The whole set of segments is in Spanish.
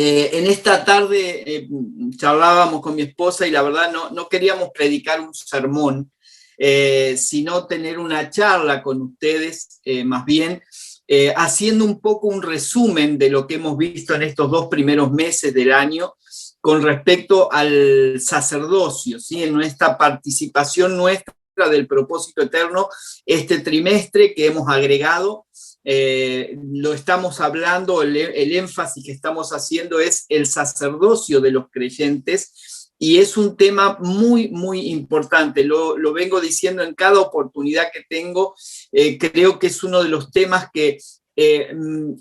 En esta tarde charlábamos con mi esposa y la verdad no queríamos predicar un sermón, sino tener una charla con ustedes, más bien haciendo un poco un resumen de lo que hemos visto en estos 2 primeros meses del año con respecto al sacerdocio, ¿sí? En esta participación nuestra del propósito eterno, este trimestre que hemos agregado. Lo estamos hablando, el énfasis que estamos haciendo es el sacerdocio de los creyentes, y es un tema muy, muy importante. Lo vengo diciendo en cada oportunidad que tengo. Creo que es uno de los temas que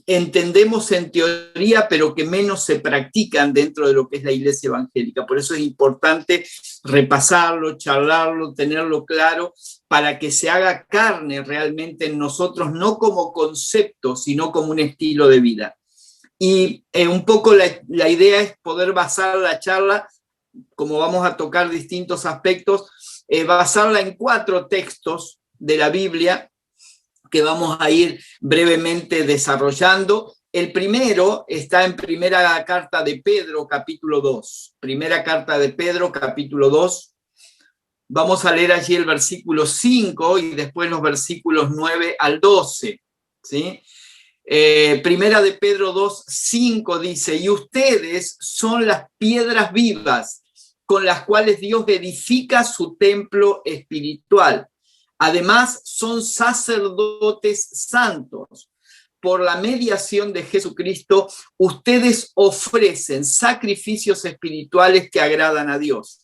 entendemos en teoría, pero que menos se practican dentro de lo que es la iglesia evangélica. Por eso es importante repasarlo, charlarlo, tenerlo claro, para que se haga carne realmente en nosotros, no como concepto, sino como un estilo de vida. Y un poco la idea es poder basar la charla, como vamos a tocar distintos aspectos, basarla en 4 textos de la Biblia que vamos a ir brevemente desarrollando. El primero está en primera carta de Pedro, capítulo 2. Primera carta de Pedro, capítulo 2. Vamos a leer allí el versículo 5 y después los versículos 9 al 12, ¿sí? Primera de Pedro 2, 5 dice: y ustedes son las piedras vivas con las cuales Dios edifica su templo espiritual. Además, son sacerdotes santos. Por la mediación de Jesucristo, ustedes ofrecen sacrificios espirituales que agradan a Dios.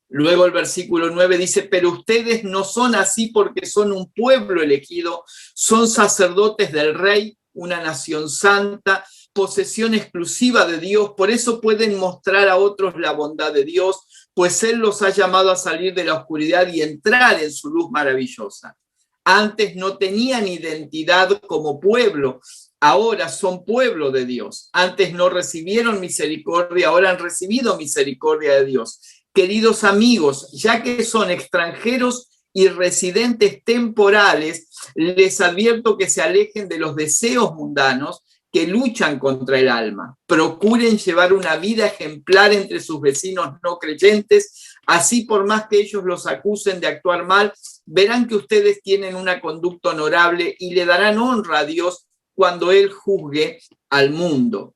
Luego el versículo 9 dice: pero ustedes no son así porque son un pueblo elegido, son sacerdotes del Rey, una nación santa, posesión exclusiva de Dios. Por eso pueden mostrar a otros la bondad de Dios, pues Él los ha llamado a salir de la oscuridad y entrar en su luz maravillosa. Antes no tenían identidad como pueblo, ahora son pueblo de Dios. Antes no recibieron misericordia, ahora han recibido misericordia de Dios. Queridos amigos, ya que son extranjeros y residentes temporales, les advierto que se alejen de los deseos mundanos que luchan contra el alma. Procuren llevar una vida ejemplar entre sus vecinos no creyentes, así por más que ellos los acusen de actuar mal, verán que ustedes tienen una conducta honorable y le darán honra a Dios cuando Él juzgue al mundo.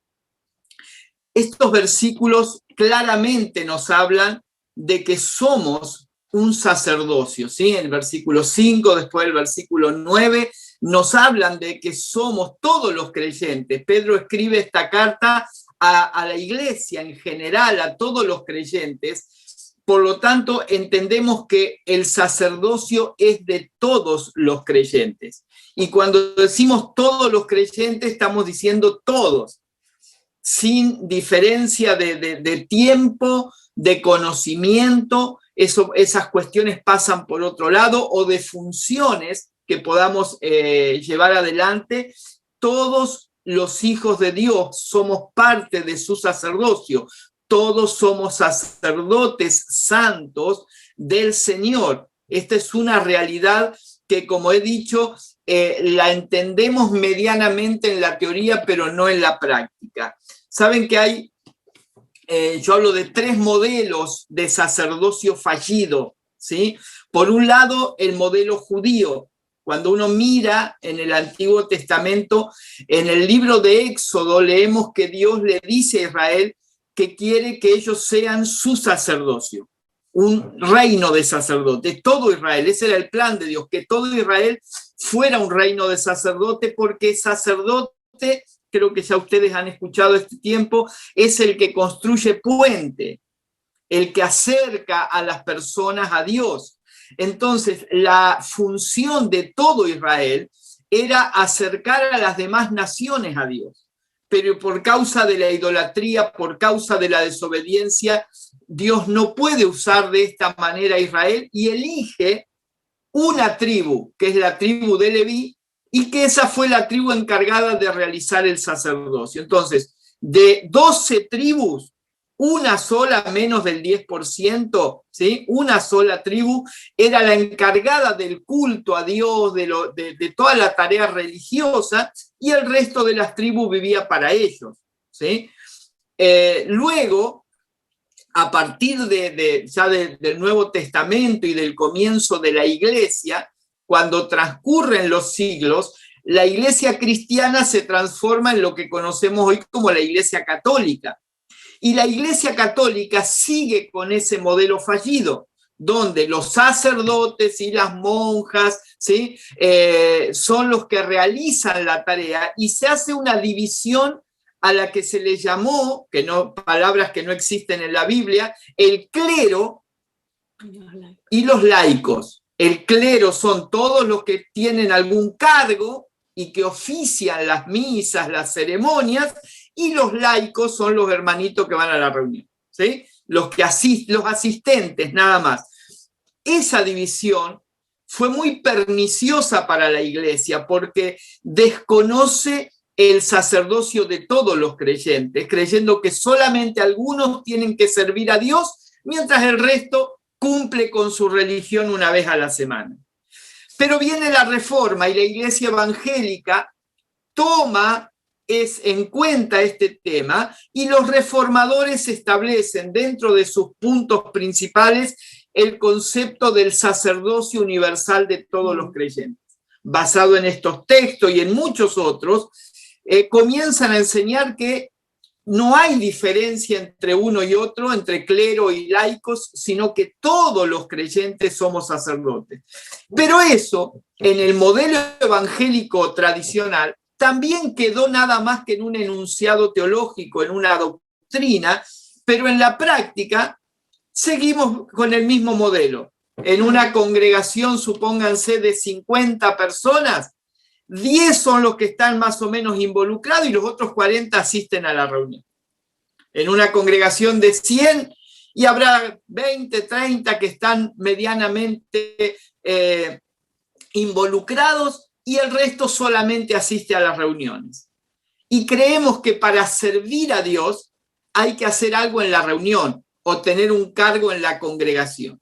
Estos versículos claramente nos hablan de que somos un sacerdocio, ¿sí? El versículo 5, después el versículo 9, nos hablan de que somos todos los creyentes. Pedro escribe esta carta a la iglesia en general, a todos los creyentes. Por lo tanto, entendemos que el sacerdocio es de todos los creyentes. Y cuando decimos todos los creyentes, estamos diciendo todos, sin diferencia de tiempo, de conocimiento. Esas cuestiones pasan por otro lado, o de funciones que podamos llevar adelante. Todos los hijos de Dios somos parte de su sacerdocio. Todos somos sacerdotes santos del Señor. Esta es una realidad que, como he dicho, la entendemos medianamente en la teoría, pero no en la práctica. Saben que hay, yo hablo de 3 modelos de sacerdocio fallido, ¿sí? Por un lado, el modelo judío. Cuando uno mira en el Antiguo Testamento, en el libro de Éxodo, leemos que Dios le dice a Israel que quiere que ellos sean su sacerdocio, un reino de sacerdotes, todo Israel. Ese era el plan de Dios, que todo Israel fuera un reino de sacerdotes, porque sacerdote, creo que ya ustedes han escuchado este tiempo, es el que construye puente, el que acerca a las personas a Dios. Entonces, la función de todo Israel era acercar a las demás naciones a Dios. Pero por causa de la idolatría, por causa de la desobediencia, Dios no puede usar de esta manera a Israel y elige una tribu, que es la tribu de Leví, y que esa fue la tribu encargada de realizar el sacerdocio. Entonces, de 12 tribus, una sola, menos del 10%, ¿sí? Una sola tribu era la encargada del culto a Dios, de toda la tarea religiosa, y el resto de las tribus vivía para ellos, ¿sí? Luego, a partir ya del Nuevo Testamento y del comienzo de la Iglesia, cuando transcurren los siglos, la Iglesia cristiana se transforma en lo que conocemos hoy como la Iglesia católica. Y la Iglesia católica sigue con ese modelo fallido, donde los sacerdotes y las monjas, ¿sí? Son los que realizan la tarea, y se hace una división a la que se le llamó, palabras que no existen en la Biblia, el clero y los laicos. El clero son todos los que tienen algún cargo y que ofician las misas, las ceremonias, y los laicos son los hermanitos que van a la reunión, ¿sí? Los asistentes, nada más. Esa división fue muy perniciosa para la Iglesia porque desconoce el sacerdocio de todos los creyentes, creyendo que solamente algunos tienen que servir a Dios, mientras el resto cumple con su religión una vez a la semana. Pero viene la Reforma y la Iglesia evangélica toma en cuenta este tema, y los reformadores establecen dentro de sus puntos principales el concepto del sacerdocio universal de todos los creyentes. Basado en estos textos y en muchos otros, comienzan a enseñar que no hay diferencia entre uno y otro, entre clero y laicos, sino que todos los creyentes somos sacerdotes. Pero eso, en el modelo evangélico tradicional, también quedó nada más que en un enunciado teológico, en una doctrina, pero en la práctica seguimos con el mismo modelo. En una congregación, supónganse, de 50 personas, 10 son los que están más o menos involucrados y los otros 40 asisten a la reunión. En una congregación de 100, y habrá 20, 30 que están medianamente involucrados, y el resto solamente asiste a las reuniones. Y creemos que para servir a Dios hay que hacer algo en la reunión o tener un cargo en la congregación.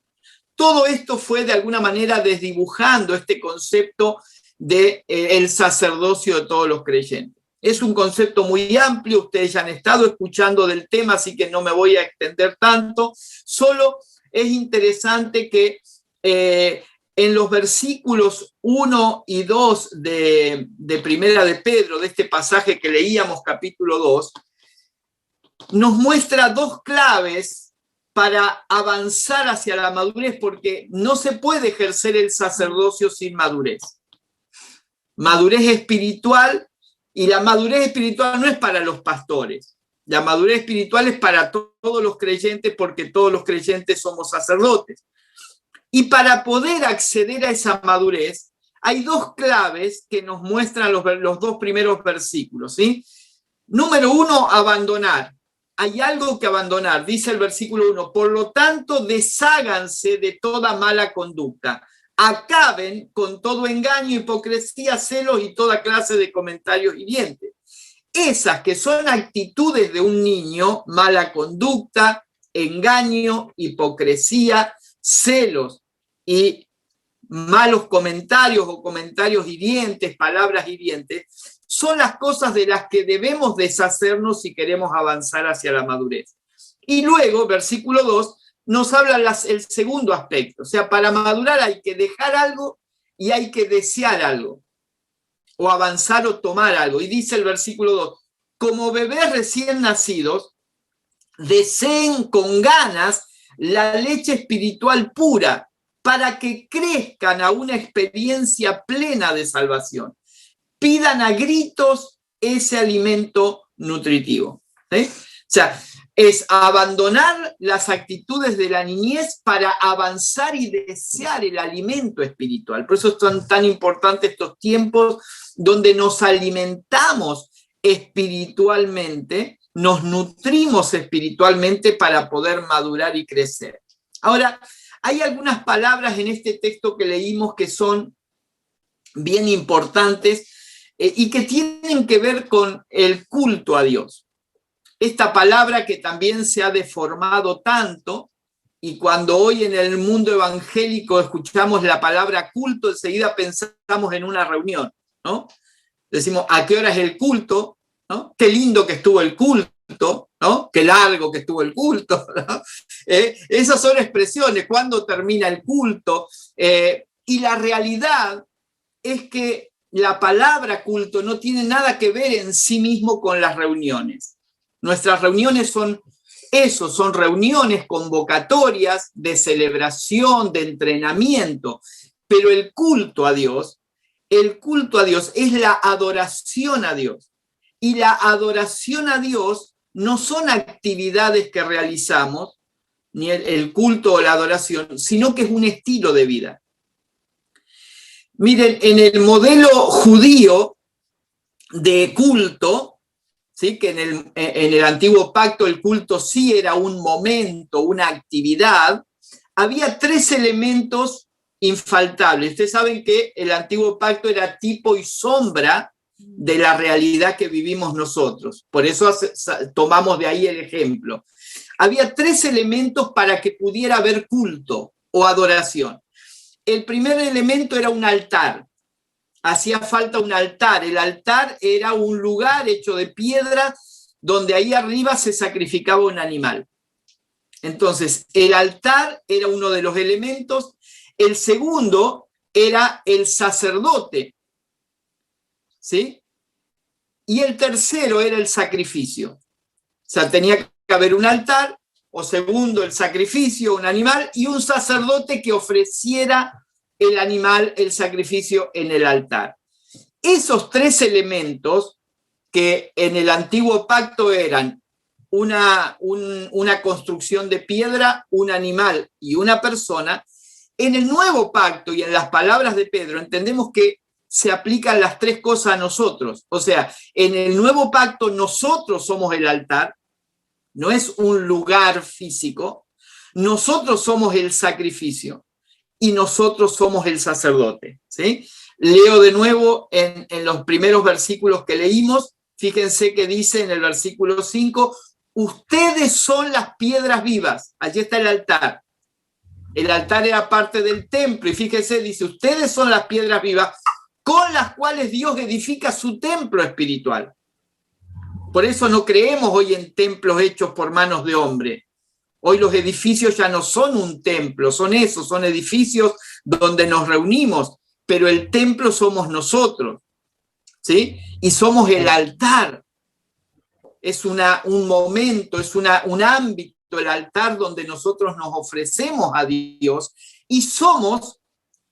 Todo esto fue de alguna manera desdibujando este concepto del sacerdocio de todos los creyentes. Es un concepto muy amplio, ustedes ya han estado escuchando del tema, así que no me voy a extender tanto. Solo es interesante que en los versículos 1 y 2 de Primera de Pedro, de este pasaje que leíamos, capítulo 2, nos muestra dos claves para avanzar hacia la madurez, porque no se puede ejercer el sacerdocio sin madurez. Madurez espiritual, y la madurez espiritual no es para los pastores. La madurez espiritual es para todos los creyentes, porque todos los creyentes somos sacerdotes. Y para poder acceder a esa madurez, hay dos claves que nos muestran los dos primeros versículos, ¿sí? Número 1, abandonar. Hay algo que abandonar, dice el versículo 1. Por lo tanto, desháganse de toda mala conducta. Acaben con todo engaño, hipocresía, celos y toda clase de comentarios hirientes. Esas que son actitudes de un niño, mala conducta, engaño, hipocresía, celos y malos comentarios o comentarios hirientes, palabras hirientes, son las cosas de las que debemos deshacernos si queremos avanzar hacia la madurez. Y luego, versículo 2, nos habla el segundo aspecto. O sea, para madurar hay que dejar algo y hay que desear algo, o avanzar o tomar algo. Y dice el versículo 2, como bebés recién nacidos, deseen con ganas la leche espiritual pura, para que crezcan a una experiencia plena de salvación. Pidan a gritos ese alimento nutritivo. ¿Sí? O sea, es abandonar las actitudes de la niñez para avanzar y desear el alimento espiritual. Por eso son tan importantes estos tiempos donde nos alimentamos espiritualmente, nos nutrimos espiritualmente para poder madurar y crecer. Ahora, hay algunas palabras en este texto que leímos que son bien importantes y que tienen que ver con el culto a Dios. Esta palabra que también se ha deformado tanto, y cuando hoy en el mundo evangélico escuchamos la palabra culto, enseguida pensamos en una reunión, ¿no? Decimos, ¿a qué hora es el culto? ¿No? Qué lindo que estuvo el culto, ¿no? qué largo que estuvo el culto, ¿no? Esas son expresiones, ¿cuándo termina el culto? Y la realidad es que la palabra culto no tiene nada que ver en sí mismo con las reuniones. Nuestras reuniones son eso, son reuniones convocatorias de celebración, de entrenamiento, pero el culto a Dios es la adoración a Dios. Y la adoración a Dios no son actividades que realizamos, ni el culto o la adoración, sino que es un estilo de vida. Miren, en el modelo judío de culto, ¿sí? Que en el antiguo pacto el culto sí era un momento, una actividad, había 3 elementos infaltables. Ustedes saben que el antiguo pacto era tipo y sombra de la realidad que vivimos nosotros. Por eso tomamos de ahí el ejemplo. Había 3 elementos para que pudiera haber culto o adoración. El primer elemento era un altar. Hacía falta un altar. El altar era un lugar hecho de piedra donde ahí arriba se sacrificaba un animal. Entonces, el altar era uno de los elementos. El segundo era el sacerdote, ¿sí? Y el tercero era el sacrificio. O sea, tenía que haber un altar, o segundo, el sacrificio, un animal, y un sacerdote que ofreciera el animal, el sacrificio en el altar. Esos 3 elementos que en el antiguo pacto eran una construcción de piedra, un animal y una persona, en el nuevo pacto y en las palabras de Pedro entendemos que se aplican las 3 cosas a nosotros. O sea, en el nuevo pacto nosotros somos el altar, no es un lugar físico, nosotros somos el sacrificio y nosotros somos el sacerdote, ¿sí? Leo de nuevo en los primeros versículos que leímos, fíjense que dice en el versículo 5, ustedes son las piedras vivas, allí está el altar. El altar era parte del templo y fíjense, dice, ustedes son las piedras vivas con las cuales Dios edifica su templo espiritual. Por eso no creemos hoy en templos hechos por manos de hombre. Hoy los edificios ya no son un templo, son esos, son edificios donde nos reunimos, pero el templo somos nosotros, ¿sí? Y somos el altar. Es un momento, es un ámbito, el altar donde nosotros nos ofrecemos a Dios y somos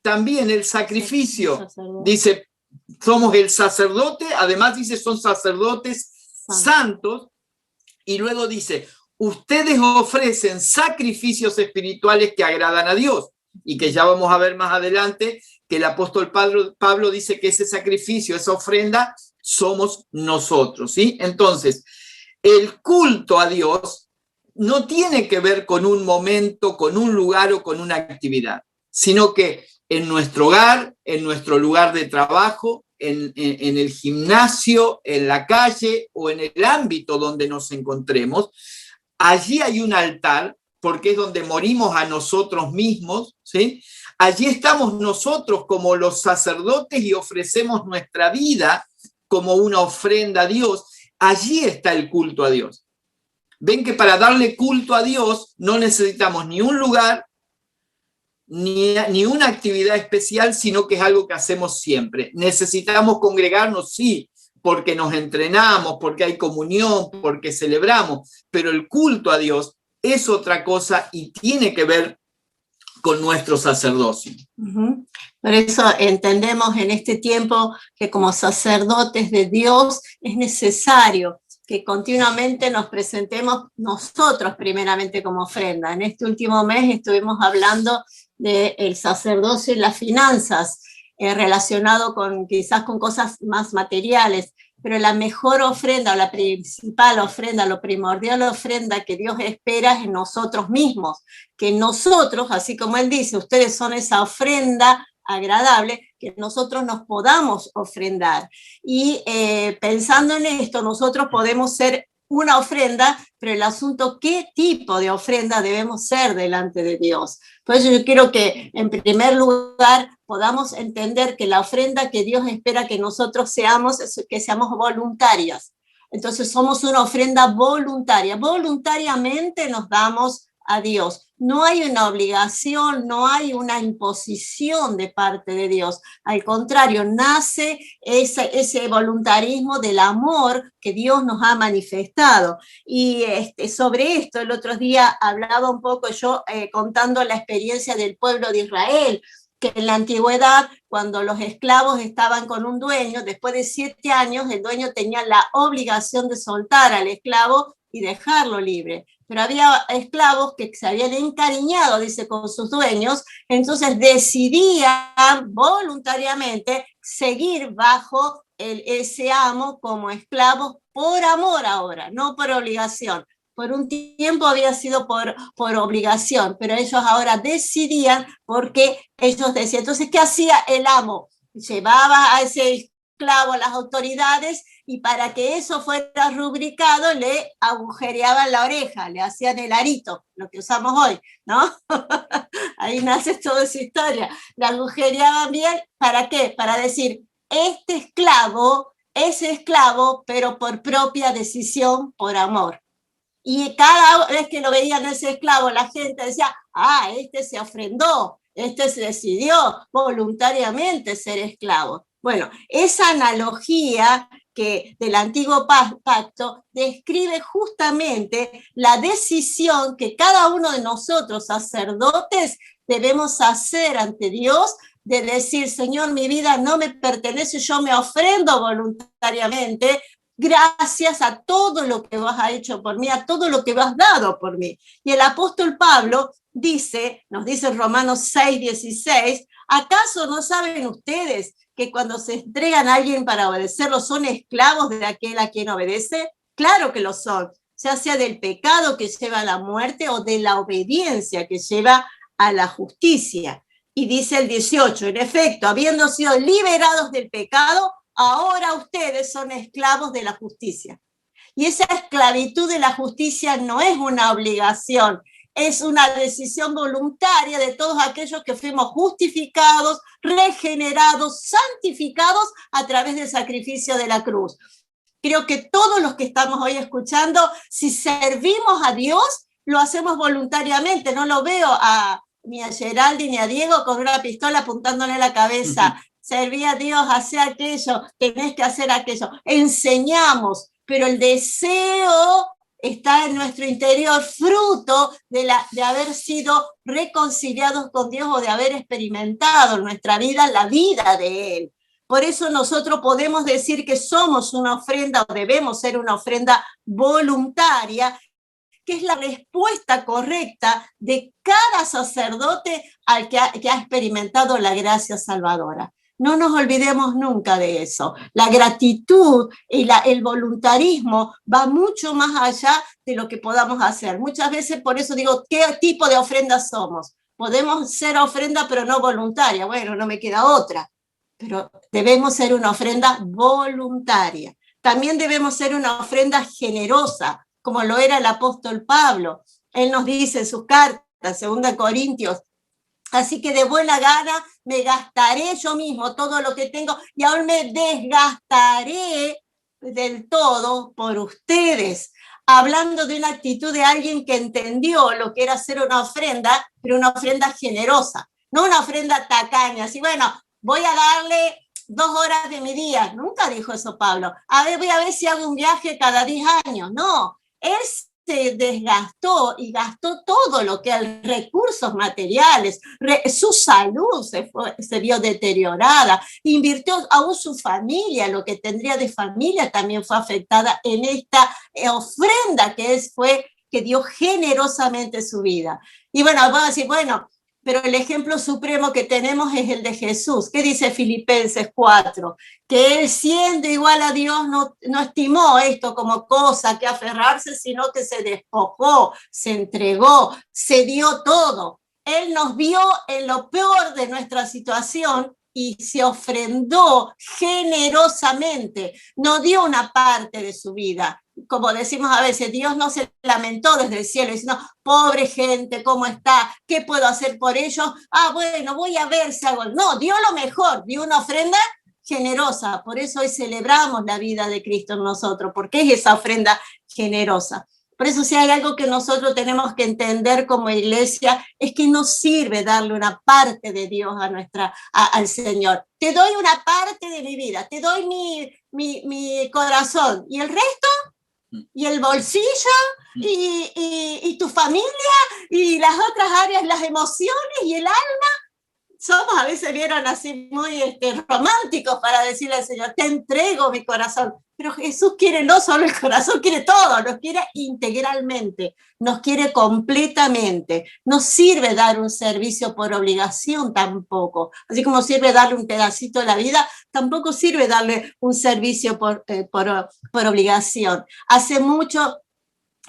también el sacrificio. Dice, somos el sacerdote, además dice, son sacerdotes santos, y luego dice, ustedes ofrecen sacrificios espirituales que agradan a Dios, y que ya vamos a ver más adelante que el apóstol Pablo dice que ese sacrificio, esa ofrenda, somos nosotros, ¿sí? Entonces, el culto a Dios no tiene que ver con un momento, con un lugar o con una actividad, sino que en nuestro hogar, en nuestro lugar de trabajo, en el gimnasio, en la calle o en el ámbito donde nos encontremos, allí hay un altar, porque es donde morimos a nosotros mismos, ¿sí? Allí estamos nosotros como los sacerdotes y ofrecemos nuestra vida como una ofrenda a Dios. Allí está el culto a Dios. Ven que para darle culto a Dios no necesitamos ni un lugar, ni una actividad especial, sino que es algo que hacemos siempre. Necesitamos congregarnos, sí, porque nos entrenamos, porque hay comunión, porque celebramos, pero el culto a Dios es otra cosa y tiene que ver con nuestro sacerdocio. Por eso entendemos en este tiempo que como sacerdotes de Dios es necesario que continuamente nos presentemos nosotros primeramente como ofrenda. En este último mes estuvimos hablando del sacerdocio y las finanzas, relacionado quizás con cosas más materiales, pero la mejor ofrenda, o la principal ofrenda, lo primordial ofrenda que Dios espera es en nosotros mismos, que nosotros, así como Él dice, ustedes son esa ofrenda agradable, que nosotros nos podamos ofrendar. Y pensando en esto, nosotros podemos ser una ofrenda, pero el asunto, ¿qué tipo de ofrenda debemos ser delante de Dios? Por eso yo quiero que, en primer lugar, podamos entender que la ofrenda que Dios espera que nosotros seamos, es que seamos voluntarias. Entonces somos una ofrenda voluntaria. Voluntariamente nos damos a Dios. No hay una obligación, no hay una imposición de parte de Dios. Al contrario, nace ese voluntarismo del amor que Dios nos ha manifestado. Y sobre esto, el otro día hablaba un poco yo contando la experiencia del pueblo de Israel, que en la antigüedad, cuando los esclavos estaban con un dueño, después de 7 años, el dueño tenía la obligación de soltar al esclavo y dejarlo libre. Pero había esclavos que se habían encariñado, dice, con sus dueños, entonces decidían voluntariamente seguir bajo ese amo como esclavos por amor ahora, no por obligación. Por un tiempo había sido por obligación, pero ellos ahora decidían porque ellos decían. Entonces, ¿qué hacía el amo? Llevaba a ese esclavo a las autoridades y para que eso fuera rubricado le agujereaban la oreja, le hacían el arito, lo que usamos hoy, ¿no? Ahí nace toda esa historia. Le agujereaban bien, ¿para qué? Para decir, este esclavo es esclavo, pero por propia decisión, por amor. Y cada vez que lo veían ese esclavo, la gente decía, este se ofrendó, este se decidió voluntariamente ser esclavo. Bueno, esa analogía que del antiguo pacto describe justamente la decisión que cada uno de nosotros, sacerdotes, debemos hacer ante Dios, de decir, Señor, mi vida no me pertenece, yo me ofrendo voluntariamente, gracias a todo lo que vos has hecho por mí, a todo lo que vos has dado por mí. Y el apóstol Pablo nos dice en Romanos 6:16, ¿acaso no saben ustedes que cuando se entregan a alguien para obedecerlo son esclavos de aquel a quien obedece? Claro que lo son, ya sea del pecado que lleva a la muerte o de la obediencia que lleva a la justicia. Y dice el 18, en efecto, habiendo sido liberados del pecado, ahora ustedes son esclavos de la justicia. Y esa esclavitud de la justicia no es una obligación, es una decisión voluntaria de todos aquellos que fuimos justificados, regenerados, santificados a través del sacrificio de la cruz. Creo que todos los que estamos hoy escuchando, si servimos a Dios, lo hacemos voluntariamente. No lo veo ni a Geraldi ni a Diego con una pistola apuntándole a la cabeza. Serví a Dios, hacé aquello, tenés que hacer aquello. Enseñamos, pero el deseo está en nuestro interior, fruto de haber sido reconciliados con Dios o de haber experimentado en nuestra vida la vida de Él. Por eso nosotros podemos decir que somos una ofrenda o debemos ser una ofrenda voluntaria, que es la respuesta correcta de cada sacerdote al que ha experimentado la gracia salvadora. No nos olvidemos nunca de eso. La gratitud y el voluntarismo va mucho más allá de lo que podamos hacer. Muchas veces, por eso digo, ¿qué tipo de ofrenda somos? Podemos ser ofrenda, pero no voluntaria. Bueno, no me queda otra. Pero debemos ser una ofrenda voluntaria. También debemos ser una ofrenda generosa, como lo era el apóstol Pablo. Él nos dice en sus cartas, 2 Corintios, así que de buena gana me gastaré yo mismo todo lo que tengo y aún me desgastaré del todo por ustedes. Hablando de una actitud de alguien que entendió lo que era hacer una ofrenda, pero una ofrenda generosa, no una ofrenda tacaña, así bueno, voy a darle 2 horas de mi día. Nunca dijo eso Pablo. Voy a ver si hago un viaje cada 10 años. No, él se desgastó y gastó todo lo que eran recursos materiales, su salud se vio deteriorada, invirtió aún su familia, lo que tendría de familia también fue afectada en esta ofrenda que dio generosamente su vida. Y bueno, vamos a decir, bueno, pero el ejemplo supremo que tenemos es el de Jesús. ¿Qué dice Filipenses 4? Que él, siendo igual a Dios, no estimó esto como cosa que aferrarse, sino que se despojó, se entregó, se dio todo. Él nos vio en lo peor de nuestra situación y se ofrendó generosamente, no dio una parte de su vida. Como decimos a veces, Dios no se lamentó desde el cielo diciendo, pobre gente, ¿cómo está? ¿Qué puedo hacer por ellos? Bueno, voy a ver si hago. No, dio lo mejor, dio una ofrenda generosa. Por eso hoy celebramos la vida de Cristo en nosotros, porque es esa ofrenda generosa. Por eso si hay algo que nosotros tenemos que entender como iglesia, es que nos sirve darle una parte de Dios al Señor. Te doy una parte de mi vida, te doy mi corazón, y el resto, y el bolsillo, y tu familia, y las otras áreas, las emociones y el alma. Somos a veces, vieron, así muy románticos para decirle al Señor, te entrego mi corazón. Pero Jesús quiere no solo el corazón, quiere todo, nos quiere integralmente, nos quiere completamente. No sirve dar un servicio por obligación tampoco. Así como sirve darle un pedacito de la vida, tampoco sirve darle un servicio por obligación. Hace mucho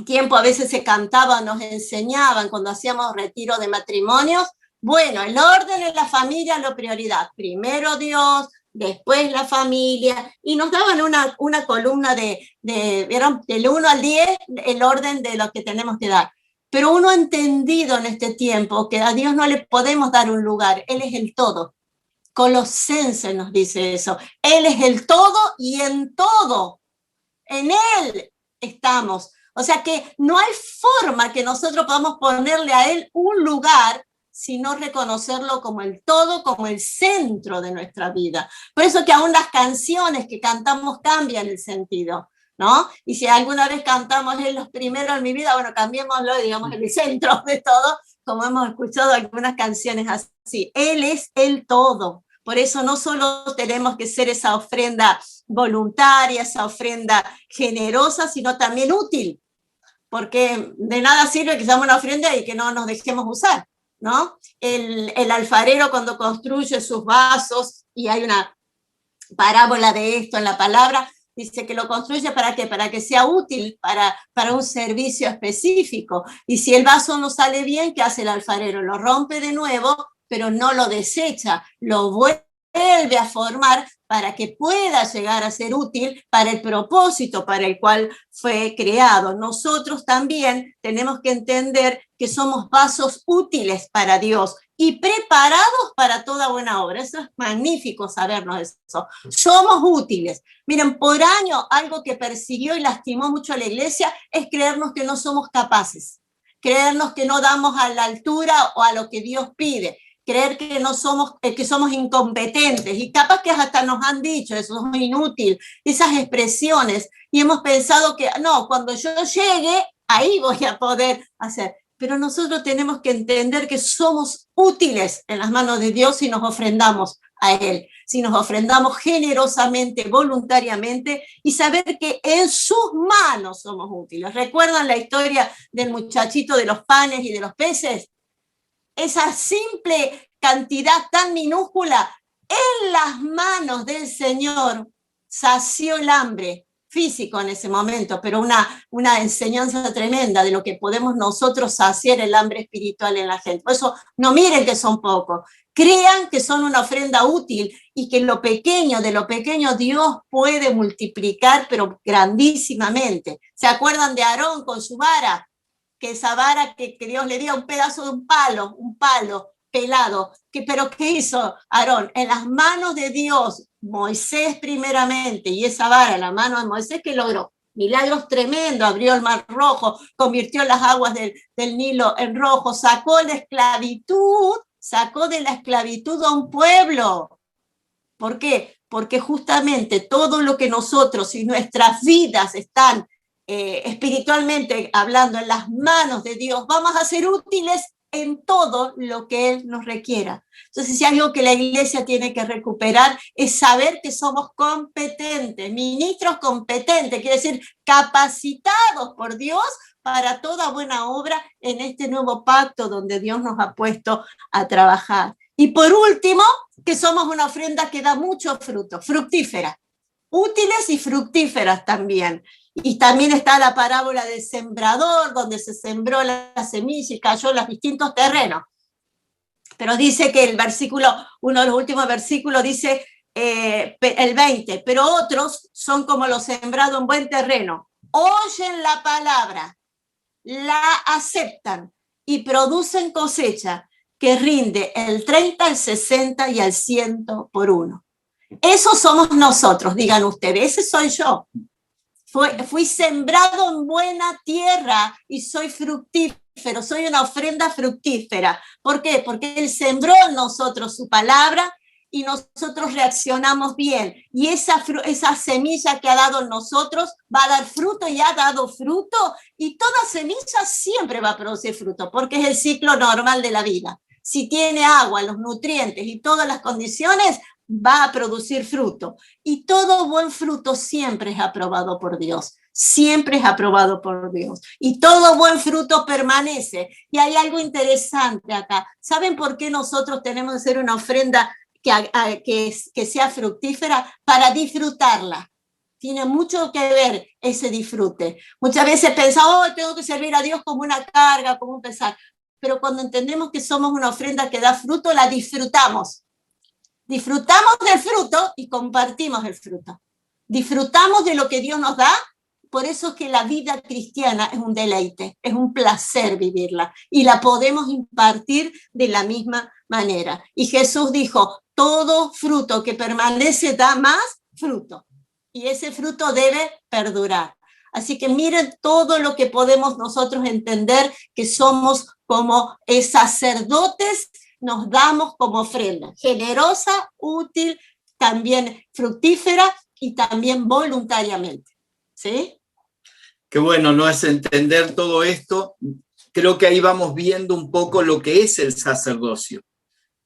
tiempo a veces se cantaba, nos enseñaban cuando hacíamos retiro de matrimonios. Bueno, el orden en la familia es la prioridad. Primero Dios, después la familia, y nos daban una columna ¿vieron? Del 1 al 10, el orden de lo que tenemos que dar. Pero uno ha entendido en este tiempo que a Dios no le podemos dar un lugar, Él es el todo. Colosenses nos dice eso. Él es el todo y en todo. En Él estamos. O sea que no hay forma que nosotros podamos ponerle a Él un lugar sino reconocerlo como el todo, como el centro de nuestra vida. Por eso que aún las canciones que cantamos cambian el sentido, ¿no? Y si alguna vez cantamos Él los primeros en mi vida, bueno, cambiémoslo y digamos el centro de todo, como hemos escuchado algunas canciones así. Él es el todo. Por eso no solo tenemos que ser esa ofrenda voluntaria, esa ofrenda generosa, sino también útil. Porque de nada sirve que seamos una ofrenda y que no nos dejemos usar, ¿no? El alfarero cuando construye sus vasos, y hay una parábola de esto en la palabra, dice que lo construye ¿para qué? Para que sea útil para un servicio específico. Y si el vaso no sale bien, ¿qué hace el alfarero? Lo rompe de nuevo, pero no lo desecha, lo vuelve a formar para que pueda llegar a ser útil para el propósito para el cual fue creado. Nosotros también tenemos que entender que somos vasos útiles para Dios y preparados para toda buena obra. Eso es magnífico sabernos eso. Somos útiles. Miren, por año algo que persiguió y lastimó mucho a la iglesia es creernos que no somos capaces, creernos que no damos a la altura o a lo que Dios pide, creer que no somos, que somos incompetentes, y capaz que hasta nos han dicho eso es inútil, esas expresiones, y hemos pensado que no, cuando yo llegue, ahí voy a poder hacer. Pero nosotros tenemos que entender que somos útiles en las manos de Dios si nos ofrendamos a Él, si nos ofrendamos generosamente, voluntariamente, y saber que en sus manos somos útiles. ¿Recuerdan la historia del muchachito de los panes y de los peces? Esa simple cantidad tan minúscula en las manos del Señor sació el hambre físico en ese momento, pero una enseñanza tremenda de lo que podemos nosotros saciar el hambre espiritual en la gente. Por eso no miren que son pocos, crean que son una ofrenda útil y que de lo pequeño Dios puede multiplicar, pero grandísimamente. ¿Se acuerdan de Aarón con su vara? Que esa vara que Dios le dio un pedazo de un palo pelado. ¿Pero qué hizo Aarón? En las manos de Dios, Moisés primeramente, y esa vara en la mano de Moisés, ¿qué logró? Milagros tremendos, abrió el mar rojo, convirtió las aguas del Nilo en rojo, sacó de la esclavitud a un pueblo. ¿Por qué? Porque justamente todo lo que nosotros y nuestras vidas están espiritualmente hablando en las manos de Dios, vamos a ser útiles en todo lo que Él nos requiera. Entonces, si hay algo que la iglesia tiene que recuperar es saber que somos competentes, ministros competentes, quiere decir capacitados por Dios para toda buena obra en este nuevo pacto donde Dios nos ha puesto a trabajar. Y por último, que somos una ofrenda que da mucho fruto, fructífera, útiles y fructíferas también. Y también está la parábola del sembrador, donde se sembró la semilla y cayó en los distintos terrenos. Pero dice que uno de los últimos versículos dice, el 20, pero otros son como los sembrados en buen terreno. Oyen la palabra, la aceptan y producen cosecha que rinde el 30, el 60 y el 100 por uno. Esos somos nosotros, digan ustedes, ese soy yo. Fui sembrado en buena tierra y soy fructífero, soy una ofrenda fructífera. ¿Por qué? Porque Él sembró en nosotros su palabra y nosotros reaccionamos bien. Y esa semilla que ha dado en nosotros va a dar fruto y ha dado fruto. Y toda semilla siempre va a producir fruto, porque es el ciclo normal de la vida. Si tiene agua, los nutrientes y todas las condiciones, va a producir fruto. Y todo buen fruto siempre es aprobado por Dios. Siempre es aprobado por Dios. Y todo buen fruto permanece. Y hay algo interesante acá. ¿Saben por qué nosotros tenemos que hacer una ofrenda que sea fructífera? Para disfrutarla. Tiene mucho que ver ese disfrute. Muchas veces pensamos, tengo que servir a Dios como una carga, como un pesar. Pero cuando entendemos que somos una ofrenda que da fruto, la disfrutamos. Disfrutamos del fruto y compartimos el fruto. Disfrutamos de lo que Dios nos da. Por eso es que la vida cristiana es un deleite, es un placer vivirla. Y la podemos impartir de la misma manera. Y Jesús dijo, todo fruto que permanece da más fruto. Y ese fruto debe perdurar. Así que miren todo lo que podemos nosotros entender que somos como sacerdotes, nos damos como ofrenda, generosa, útil, también fructífera y también voluntariamente. ¿Sí? Qué bueno, ¿no? Es entender todo esto. Creo que ahí vamos viendo un poco lo que es el sacerdocio.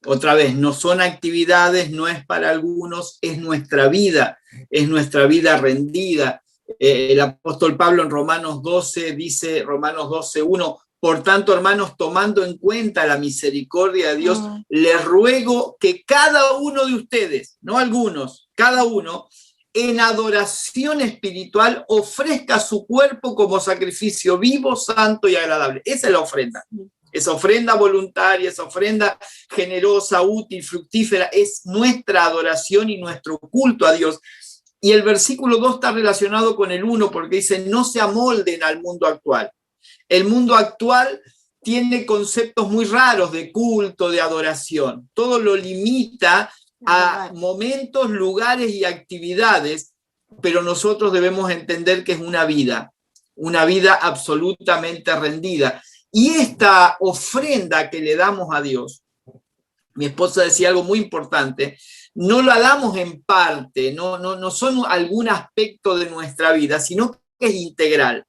Otra vez, no son actividades, no es para algunos, es nuestra vida rendida. El apóstol Pablo en Romanos 12 dice, Romanos 12:1, por tanto, hermanos, tomando en cuenta la misericordia de Dios, les ruego que cada uno de ustedes, no algunos, cada uno, en adoración espiritual ofrezca su cuerpo como sacrificio vivo, santo y agradable. Esa es la ofrenda. Esa ofrenda voluntaria, esa ofrenda generosa, útil, fructífera, es nuestra adoración y nuestro culto a Dios. Y el versículo 2 está relacionado con el 1 porque dice, no se amolden al mundo actual. El mundo actual tiene conceptos muy raros de culto, de adoración. Todo lo limita a momentos, lugares y actividades, pero nosotros debemos entender que es una vida absolutamente rendida. Y esta ofrenda que le damos a Dios, mi esposa decía algo muy importante, no la damos en parte, no son algún aspecto de nuestra vida, sino que es integral,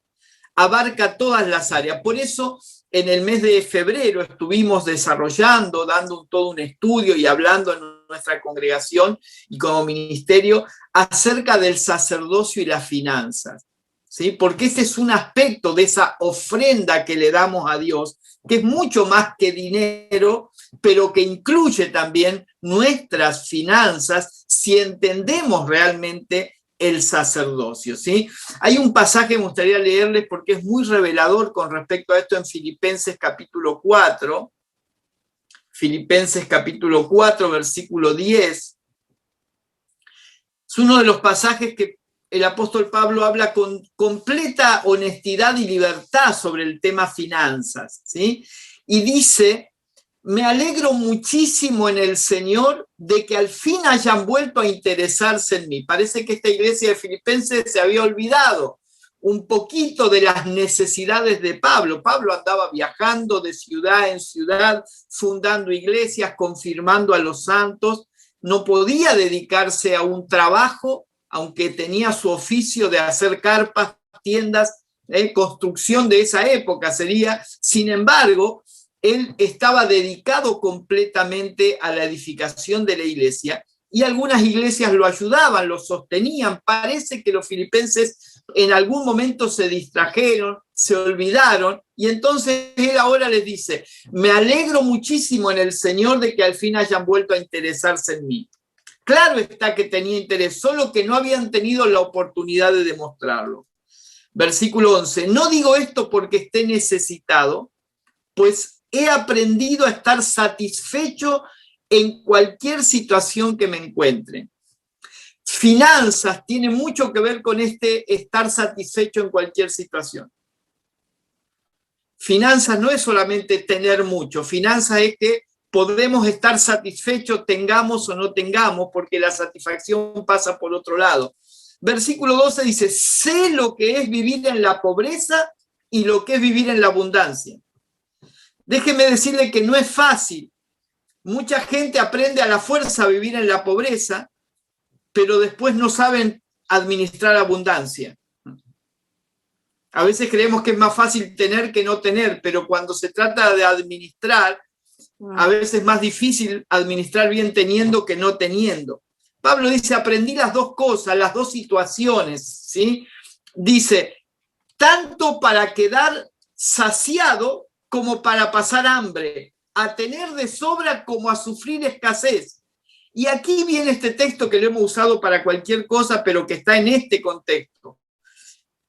abarca todas las áreas. Por eso, en el mes de febrero estuvimos desarrollando, dando todo un estudio y hablando en nuestra congregación y como ministerio acerca del sacerdocio y las finanzas, ¿sí? Porque ese es un aspecto de esa ofrenda que le damos a Dios, que es mucho más que dinero, pero que incluye también nuestras finanzas si entendemos realmente el sacerdocio, ¿sí? Hay un pasaje que me gustaría leerles porque es muy revelador con respecto a esto en Filipenses capítulo 4. Filipenses capítulo 4, versículo 10. Es uno de los pasajes que el apóstol Pablo habla con completa honestidad y libertad sobre el tema finanzas, ¿sí? Y dice, me alegro muchísimo en el Señor de que al fin hayan vuelto a interesarse en mí. Parece que esta iglesia de Filipenses se había olvidado un poquito de las necesidades de Pablo. Pablo andaba viajando de ciudad en ciudad, fundando iglesias, confirmando a los santos. No podía dedicarse a un trabajo, aunque tenía su oficio de hacer carpas, tiendas, construcción de esa época sería. Sin embargo, él estaba dedicado completamente a la edificación de la iglesia y algunas iglesias lo ayudaban, lo sostenían. Parece que los filipenses en algún momento se distrajeron, se olvidaron y entonces él ahora les dice, me alegro muchísimo en el Señor de que al fin hayan vuelto a interesarse en mí. Claro está que tenía interés, solo que no habían tenido la oportunidad de demostrarlo. Versículo 11, no digo esto porque esté necesitado, pues he aprendido a estar satisfecho en cualquier situación que me encuentre. Finanzas tiene mucho que ver con estar satisfecho en cualquier situación. Finanzas no es solamente tener mucho, finanzas es que podemos estar satisfechos, tengamos o no tengamos, porque la satisfacción pasa por otro lado. Versículo 12 dice, sé lo que es vivir en la pobreza y lo que es vivir en la abundancia. Déjeme decirle que no es fácil. Mucha gente aprende a la fuerza a vivir en la pobreza, pero después no saben administrar abundancia. A veces creemos que es más fácil tener que no tener, pero cuando se trata de administrar, a veces es más difícil administrar bien teniendo que no teniendo. Pablo dice, aprendí las dos cosas, las dos situaciones, ¿sí? Dice, tanto para quedar saciado como para pasar hambre, a tener de sobra como a sufrir escasez. Y aquí viene este texto que lo hemos usado para cualquier cosa, pero que está en este contexto.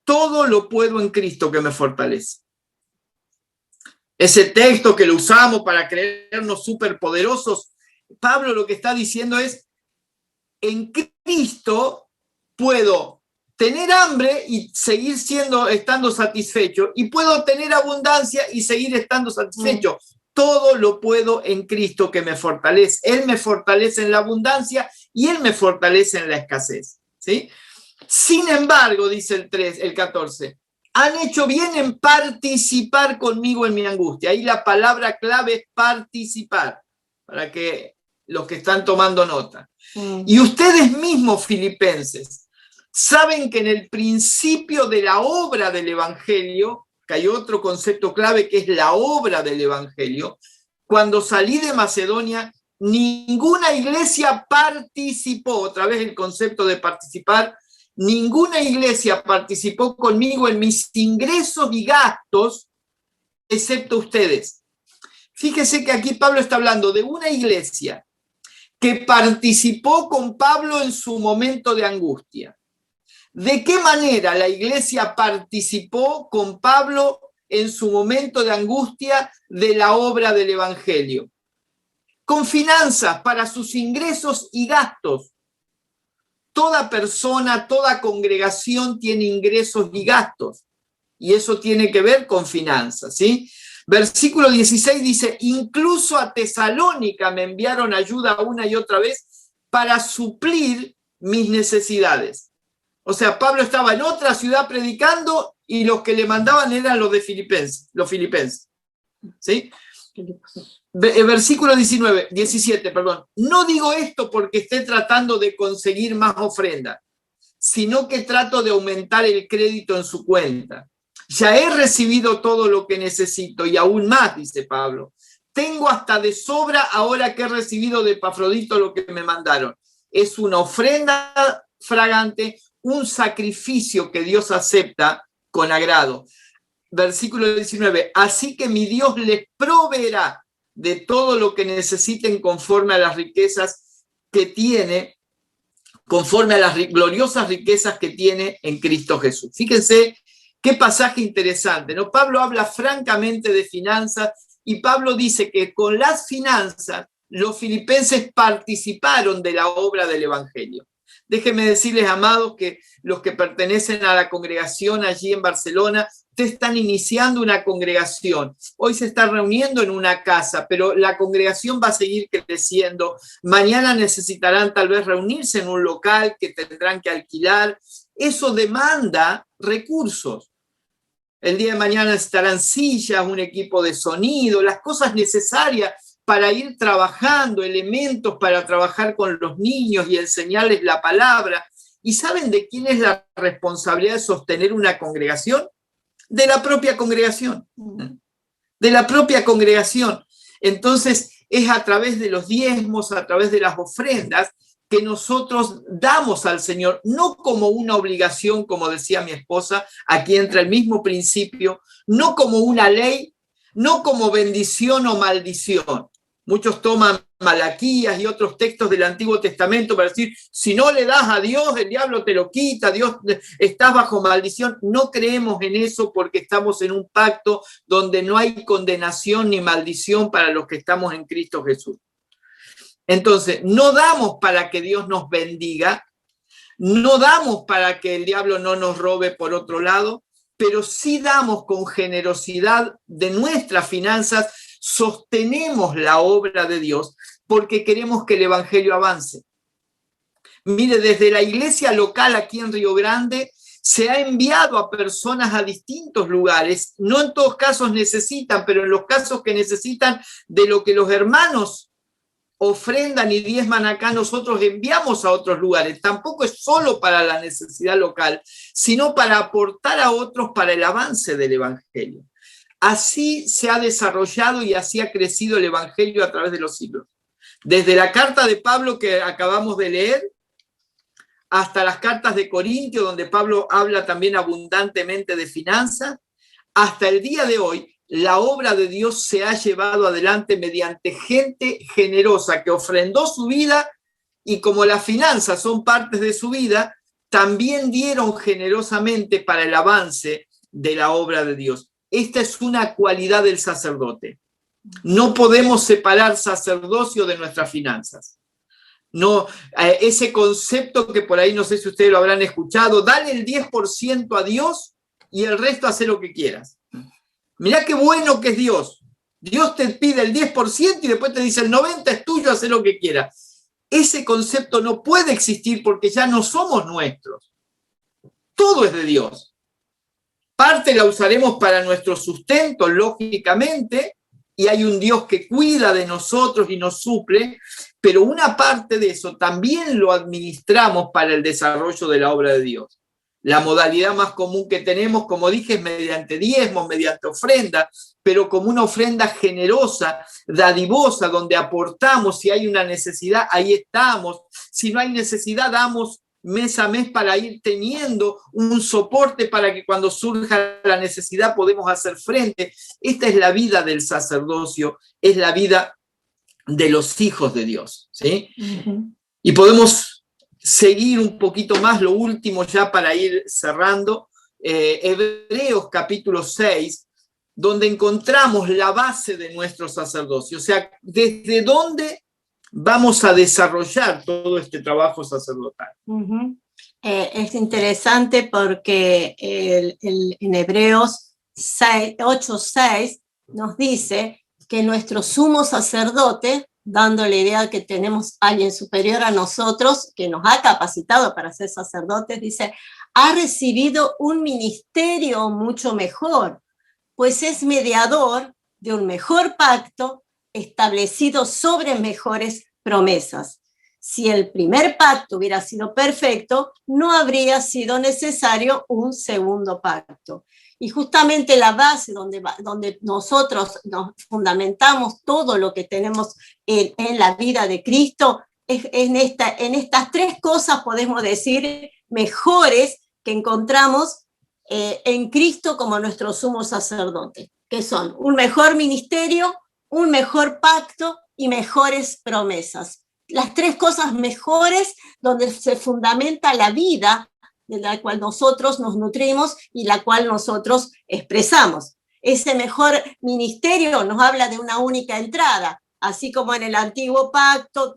Todo lo puedo en Cristo que me fortalece. Ese texto que lo usamos para creernos superpoderosos, Pablo lo que está diciendo es, en Cristo puedo tener hambre y seguir estando satisfecho, y puedo tener abundancia y seguir estando satisfecho. Todo lo puedo en Cristo que me fortalece. Él me fortalece en la abundancia y Él me fortalece en la escasez, ¿sí? Sin embargo, dice el 14, han hecho bien en participar conmigo en mi angustia. Ahí la palabra clave es participar, para que los que están tomando nota. Y ustedes mismos, filipenses, saben que en el principio de la obra del Evangelio, que hay otro concepto clave que es la obra del Evangelio, cuando salí de Macedonia, ninguna iglesia participó, otra vez el concepto de participar, ninguna iglesia participó conmigo en mis ingresos y gastos, excepto ustedes. Fíjese que aquí Pablo está hablando de una iglesia que participó con Pablo en su momento de angustia. ¿De qué manera la iglesia participó con Pablo en su momento de angustia de la obra del Evangelio? Con finanzas para sus ingresos y gastos. Toda persona, toda congregación tiene ingresos y gastos, y eso tiene que ver con finanzas, ¿sí? Versículo 16 dice, incluso a Tesalónica me enviaron ayuda una y otra vez para suplir mis necesidades. O sea, Pablo estaba en otra ciudad predicando y los que le mandaban eran los filipenses, ¿sí? Versículo 17, no digo esto porque esté tratando de conseguir más ofrenda, sino que trato de aumentar el crédito en su cuenta. Ya he recibido todo lo que necesito y aún más, dice Pablo. Tengo hasta de sobra ahora que he recibido de Epafrodito lo que me mandaron. Es una ofrenda fragante, un sacrificio que Dios acepta con agrado. Versículo 19, así que mi Dios les proveerá de todo lo que necesiten conforme a las riquezas que tiene, conforme a las gloriosas riquezas que tiene en Cristo Jesús. Fíjense qué pasaje interesante, ¿no? Pablo habla francamente de finanzas y Pablo dice que con las finanzas los filipenses participaron de la obra del Evangelio. Déjenme decirles, amados, que los que pertenecen a la congregación allí en Barcelona, ustedes están iniciando una congregación. Hoy se está reuniendo en una casa, pero la congregación va a seguir creciendo. Mañana necesitarán tal vez reunirse en un local que tendrán que alquilar. Eso demanda recursos. El día de mañana necesitarán sillas, un equipo de sonido, las cosas necesarias para ir trabajando, elementos para trabajar con los niños y enseñarles la palabra. ¿Y saben de quién es la responsabilidad de sostener una congregación? De la propia congregación. De la propia congregación. Entonces, es a través de los diezmos, a través de las ofrendas, que nosotros damos al Señor, no como una obligación, como decía mi esposa, aquí entra el mismo principio, no como una ley, no como bendición o maldición. Muchos toman Malaquías y otros textos del Antiguo Testamento para decir, si no le das a Dios, el diablo te lo quita, Dios, estás bajo maldición. No creemos en eso porque estamos en un pacto donde no hay condenación ni maldición para los que estamos en Cristo Jesús. Entonces, no damos para que Dios nos bendiga, no damos para que el diablo no nos robe por otro lado, pero sí damos con generosidad de nuestras finanzas, sostenemos la obra de Dios porque queremos que el evangelio avance. Mire, desde la iglesia local aquí en Río Grande se ha enviado a personas a distintos lugares, no en todos casos necesitan, pero en los casos que necesitan de lo que los hermanos ofrendan y diezman acá, nosotros enviamos a otros lugares. Tampoco es solo para la necesidad local, sino para aportar a otros para el avance del evangelio. Así se ha desarrollado y así ha crecido el evangelio a través de los siglos. Desde la carta de Pablo que acabamos de leer, hasta las cartas de Corintio, donde Pablo habla también abundantemente de finanzas, hasta el día de hoy, la obra de Dios se ha llevado adelante mediante gente generosa que ofrendó su vida y como las finanzas son partes de su vida, también dieron generosamente para el avance de la obra de Dios. Esta es una cualidad del sacerdote. No podemos separar sacerdocio de nuestras finanzas. No, ese concepto que por ahí no sé si ustedes lo habrán escuchado, dale el 10% a Dios y el resto hace lo que quieras. Mirá qué bueno que es Dios. Dios te pide el 10% y después te dice el 90% es tuyo, hace lo que quieras. Ese concepto no puede existir porque ya no somos nuestros. Todo es de Dios. Parte la usaremos para nuestro sustento, lógicamente, y hay un Dios que cuida de nosotros y nos suple, pero una parte de eso también lo administramos para el desarrollo de la obra de Dios. La modalidad más común que tenemos, como dije, es mediante diezmos, mediante ofrenda, pero como una ofrenda generosa, dadivosa, donde aportamos. Si hay una necesidad, ahí estamos. Si no hay necesidad, damos mes a mes para ir teniendo un soporte para que cuando surja la necesidad podemos hacer frente. Esta es la vida del sacerdocio, es la vida de los hijos de Dios, ¿sí? Y podemos seguir un poquito más, lo último ya para ir cerrando, Hebreos capítulo 6, donde encontramos la base de nuestro sacerdocio, o sea, desde dónde vamos a desarrollar todo este trabajo sacerdotal. Es interesante porque en Hebreos 8:6 nos dice que nuestro sumo sacerdote, dando la idea que tenemos a alguien superior a nosotros, que nos ha capacitado para ser sacerdotes, dice, ha recibido un ministerio mucho mejor, pues es mediador de un mejor pacto establecido sobre mejores promesas. Si el primer pacto hubiera sido perfecto, no habría sido necesario un segundo pacto. Y justamente la base donde nosotros nos fundamentamos todo lo que tenemos en la vida de Cristo, en estas tres cosas podemos decir mejores que encontramos en Cristo como nuestro sumo sacerdote, que son un mejor ministerio, un mejor pacto y mejores promesas. Las tres cosas mejores donde se fundamenta la vida de la cual nosotros nos nutrimos y la cual nosotros expresamos. Ese mejor ministerio nos habla de una única entrada, así como en el antiguo pacto,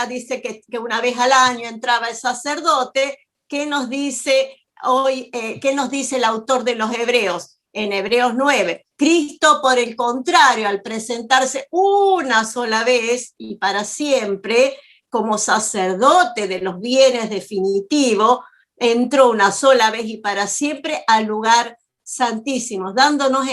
dice que una vez al año entraba el sacerdote. ¿Qué nos dice hoy? ¿Qué nos dice el autor de los Hebreos? En Hebreos 9, Cristo, por el contrario, al presentarse una sola vez y para siempre como sacerdote de los bienes definitivos, entró una sola vez y para siempre al lugar santísimo, dándonos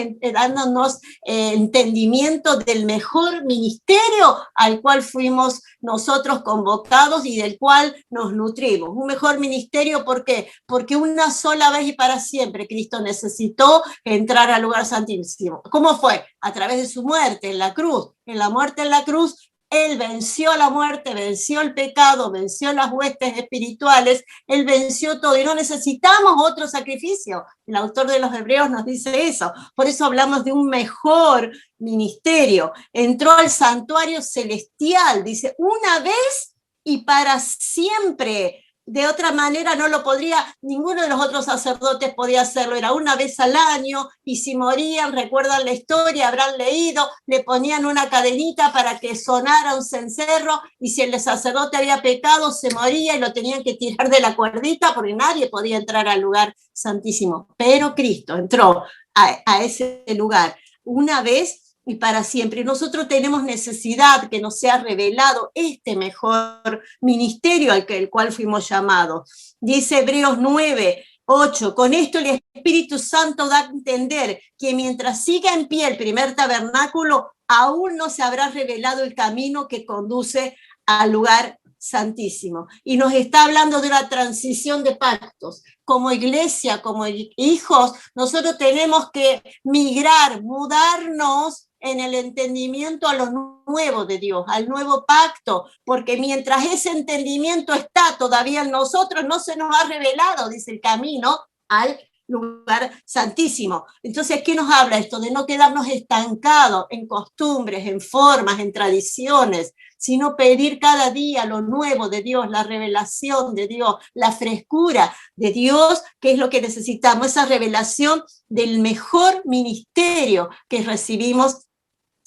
entendimiento del mejor ministerio al cual fuimos nosotros convocados y del cual nos nutrimos. Un mejor ministerio, ¿por qué? Porque una sola vez y para siempre Cristo necesitó entrar al lugar santísimo. ¿Cómo fue? A través de su muerte en la cruz. En la muerte en la cruz, Él venció la muerte, venció el pecado, venció las huestes espirituales, Él venció todo y no necesitamos otro sacrificio. El autor de los Hebreos nos dice eso. Por eso hablamos de un mejor ministerio. Entró al santuario celestial, dice, una vez y para siempre. De otra manera no lo podría, ninguno de los otros sacerdotes podía hacerlo, era una vez al año, y si morían, recuerdan la historia, habrán leído, le ponían una cadenita para que sonara un cencerro, y si el sacerdote había pecado, se moría y lo tenían que tirar de la cuerdita porque nadie podía entrar al lugar santísimo. Pero Cristo entró a ese lugar una vez y para siempre. Y nosotros tenemos necesidad que nos sea revelado este mejor ministerio al cual fuimos llamados. Dice Hebreos 9:8, con esto el Espíritu Santo da a entender que mientras siga en pie el primer tabernáculo, aún no se habrá revelado el camino que conduce al lugar santísimo. Y nos está hablando de una transición de pactos. Como iglesia, como hijos, nosotros tenemos que migrar, mudarnos en el entendimiento a lo nuevo de Dios, al nuevo pacto, porque mientras ese entendimiento está todavía en nosotros, no se nos ha revelado, dice, el camino al lugar santísimo. Entonces, ¿qué nos habla esto? De no quedarnos estancados en costumbres, en formas, en tradiciones, sino pedir cada día lo nuevo de Dios, la revelación de Dios, la frescura de Dios, que es lo que necesitamos, esa revelación del mejor ministerio que recibimos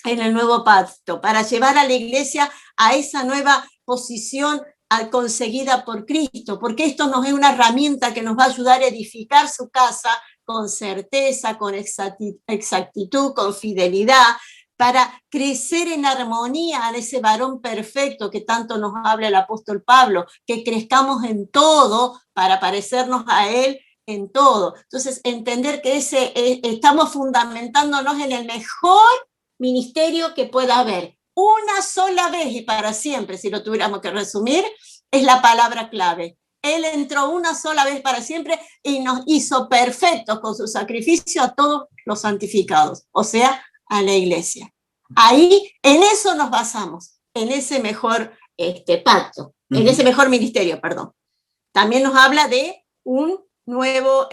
en el nuevo pacto, para llevar a la iglesia a esa nueva posición conseguida por Cristo, porque esto nos es una herramienta que nos va a ayudar a edificar su casa con certeza, con exactitud, con fidelidad, para crecer en armonía en ese varón perfecto que tanto nos habla el apóstol Pablo, que crezcamos en todo para parecernos a él en todo. Entonces, entender que estamos fundamentándonos en el mejor ministerio que pueda haber. Una sola vez y para siempre, si lo tuviéramos que resumir, es la palabra clave. Él entró una sola vez para siempre y nos hizo perfectos con su sacrificio a todos los santificados, o sea, a la iglesia. Ahí, en eso nos basamos, en ese mejor pacto, en ese mejor ministerio, perdón. También nos habla de un nuevo,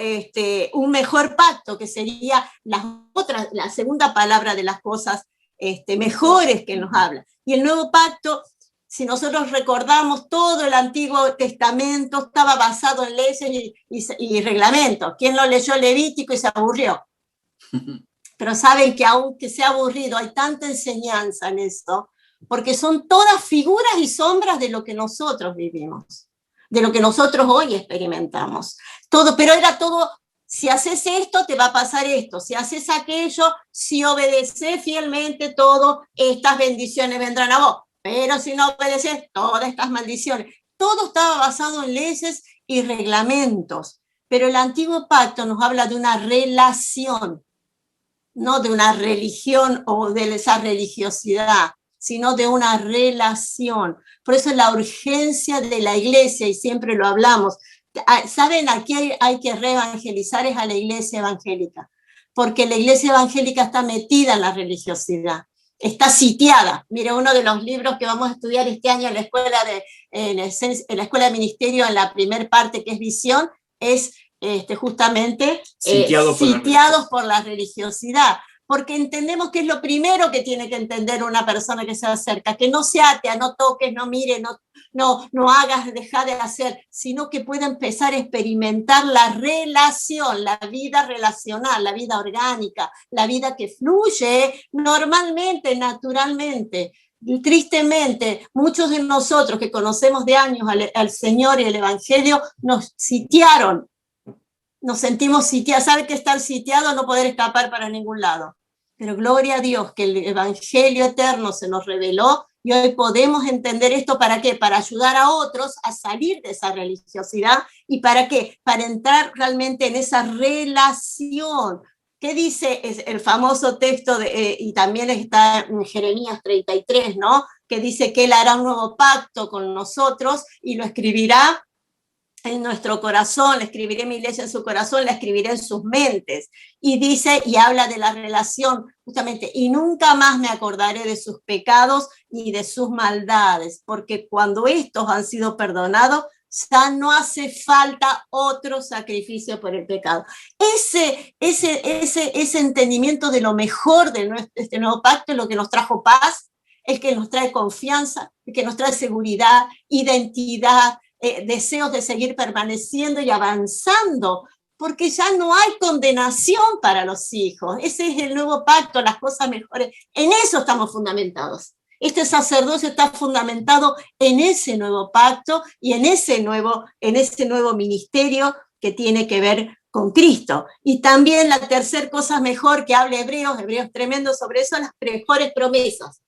un mejor pacto, que sería la segunda palabra de las cosas mejores que nos habla. Y el nuevo pacto, si nosotros recordamos, todo el Antiguo Testamento estaba basado en leyes y reglamentos. ¿Quién lo leyó Levítico y se aburrió? Pero saben que aunque sea aburrido, hay tanta enseñanza en esto, porque son todas figuras y sombras de lo que nosotros vivimos, de lo que nosotros hoy experimentamos. Todo, pero era todo, si haces esto, te va a pasar esto, si haces aquello, si obedeces fielmente, todas estas bendiciones vendrán a vos, pero si no obedeces, todas estas maldiciones. Todo estaba basado en leyes y reglamentos, pero el antiguo pacto nos habla de una relación, no de una religión o de esa religiosidad, sino de una relación. Por eso la urgencia de la iglesia, y siempre lo hablamos, ¿saben? Aquí hay que reevangelizar es a la iglesia evangélica, porque la iglesia evangélica está metida en la religiosidad, está sitiada. Mire, uno de los libros que vamos a estudiar este año en la escuela de ministerio, en la primer parte, que es visión, es justamente sitiados por la religiosidad, porque entendemos que es lo primero que tiene que entender una persona que se acerca, que no se atea, no toques, no mire, no hagas, deja de hacer, sino que pueda empezar a experimentar la relación, la vida relacional, la vida orgánica, la vida que fluye normalmente, naturalmente. Y tristemente, muchos de nosotros que conocemos de años al Señor y el Evangelio nos sitiaron, nos sentimos sitiados. ¿Sabe que estar sitiado? No poder escapar para ningún lado. Pero gloria a Dios que el Evangelio eterno se nos reveló y hoy podemos entender esto. ¿Para qué? Para ayudar a otros a salir de esa religiosidad. ¿Y para qué? Para entrar realmente en esa relación. ¿Qué dice el famoso texto, y también está en Jeremías 33, ¿no? Que dice que Él hará un nuevo pacto con nosotros y lo escribirá en nuestro corazón, le escribiré mi iglesia en su corazón, la escribiré en sus mentes. Y dice, y habla de la relación, justamente, y nunca más me acordaré de sus pecados ni de sus maldades, porque cuando estos han sido perdonados, ya no hace falta otro sacrificio por el pecado. Ese entendimiento de lo mejor de este nuevo pacto es lo que nos trajo paz, el que nos trae confianza, el que nos trae seguridad, identidad, deseos de seguir permaneciendo y avanzando, porque ya no hay condenación para los hijos. Ese es el nuevo pacto, las cosas mejores. En eso estamos fundamentados. Este sacerdocio está fundamentado en ese nuevo pacto y en ese nuevo ministerio que tiene que ver con Cristo. Y también la tercera cosa mejor que habla Hebreos tremendo sobre eso, las mejores promesas.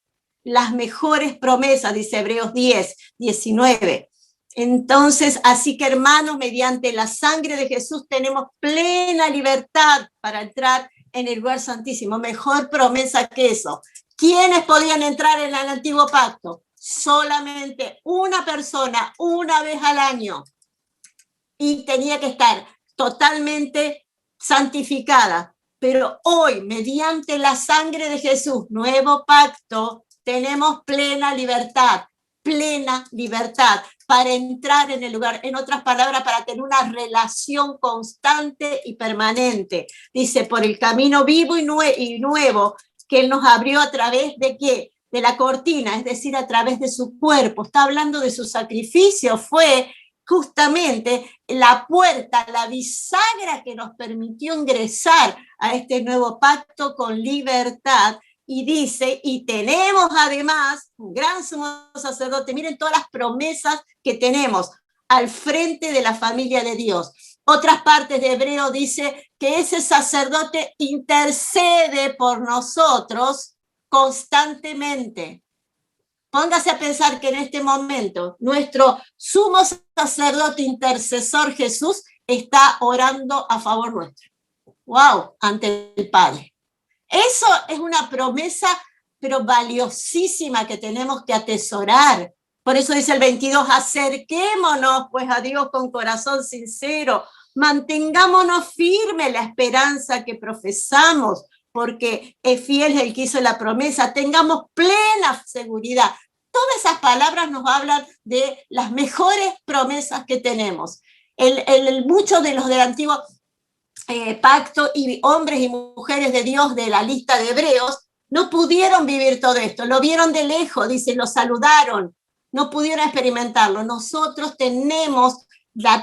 Las mejores promesas, dice Hebreos 10, 19. Entonces, así que hermanos, mediante la sangre de Jesús tenemos plena libertad para entrar en el lugar santísimo. Mejor promesa que eso. ¿Quiénes podían entrar en el antiguo pacto? Solamente una persona, una vez al año. Y tenía que estar totalmente santificada. Pero hoy, mediante la sangre de Jesús, nuevo pacto, tenemos plena libertad para entrar en el lugar, en otras palabras, para tener una relación constante y permanente. Dice, por el camino vivo y nuevo que Él nos abrió a través de ¿qué? De la cortina, es decir, a través de su cuerpo. Está hablando de su sacrificio, fue justamente la puerta, la bisagra que nos permitió ingresar a este nuevo pacto con libertad. Y dice, y tenemos además un gran sumo sacerdote. Miren todas las promesas que tenemos al frente de la familia de Dios. Otras partes de Hebreo dice que ese sacerdote intercede por nosotros constantemente. Póngase a pensar que en este momento nuestro sumo sacerdote intercesor Jesús está orando a favor nuestro. ¡Wow! Ante el Padre. Eso es una promesa, pero valiosísima que tenemos que atesorar. Por eso dice el 22, acerquémonos pues a Dios con corazón sincero, mantengámonos firme la esperanza que profesamos, porque es fiel el que hizo la promesa, tengamos plena seguridad. Todas esas palabras nos hablan de las mejores promesas que tenemos. Muchos de los del antiguo pacto y hombres y mujeres de Dios de la lista de Hebreos no pudieron vivir todo esto, lo vieron de lejos, dice, lo saludaron, no pudieron experimentarlo. Nosotros tenemos,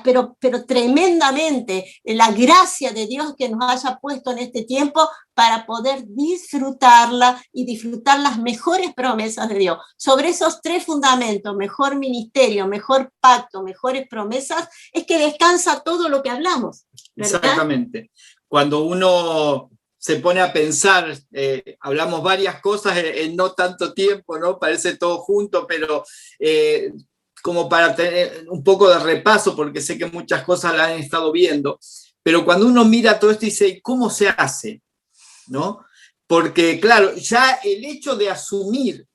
pero tremendamente, la gracia de Dios que nos haya puesto en este tiempo para poder disfrutarla y disfrutar las mejores promesas de Dios. Sobre esos tres fundamentos, mejor ministerio, mejor pacto, mejores promesas, es que descansa todo lo que hablamos, ¿verdad? Exactamente. Cuando uno se pone a pensar, hablamos varias cosas en no tanto tiempo, ¿no? Parece todo junto, pero como para tener un poco de repaso, porque sé que muchas cosas la han estado viendo, pero cuando uno mira todo esto y dice, ¿cómo se hace? ¿No? Porque, claro, ya el hecho de asumir